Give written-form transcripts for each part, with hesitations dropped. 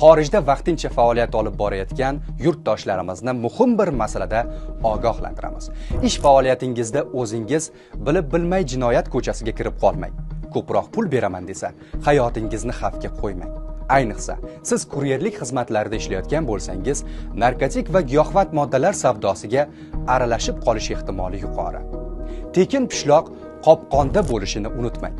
xorijda vaqtincha faoliyat olib borayotgan yurtdoshlarimizni muhim bir masalada ogohlantiramiz. Ish faoliyatingizda o'zingiz bilib bilmay jinoyat ko'chasiga kirib qolmang. Ko'proq pul beraman desa, hayotingizni xavfga qo'ymang. Ayniqsa, siz kuryerlik xizmatlarida ishlayotgan bo'lsangiz, narkotik va giyohvand moddalar savdosiga aralashib qolish ehtimoli yuqori. Tekin pishloq qopqonda bo'lishini unutmang.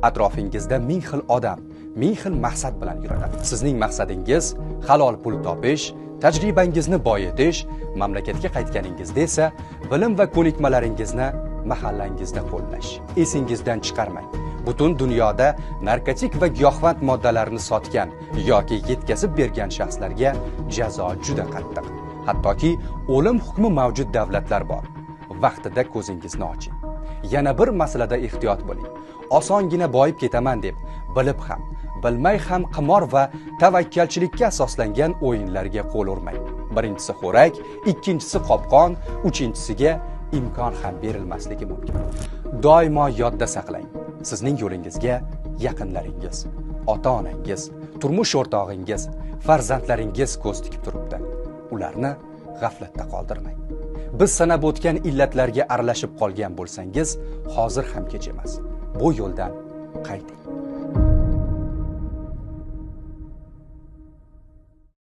Atrofingizda ming xil odam, ming xil maqsad bilan yuradi. Sizning maqsadingiz halol pul topish, tajribangizni boyitish, mamlakatga qaytganingizda esa bilim va ko'nikmalaringizni mahallangizda qo'llash. Esingizdan chiqarmang. Butun dunyoda narkotik va giyohvand moddalarni sotgan yoki yetkazib bergan shaxslarga jazo juda qattiq. Hattoki o'lim hukmi mavjud davlatlar bor. Vaqtida ko'zingizni oching. Yana bir masalada ehtiyot bo'ling. Osongina boyib ketaman deb bilib ham, bilmay ham qimor va tavakkalchilikka asoslangan o'yinlarga qo'l urmang. Birinchisi xo'rak, ikkinchisi qopqon, uchinchisiga imkon ham berilmasligi mumkin. Doimo yodda saqlang. Sizning yo'lingizga yaqinlaringiz, ota-onangiz, turmush o'rtog'ingiz, farzandlaringiz ko'z tikib turibdi. Ularni g'aflatda qoldirmang. Biz sanab o'tgan illatlarga aralashib qolgan bo'lsangiz, hozir ham kech emas. Bu yo'ldan qayting.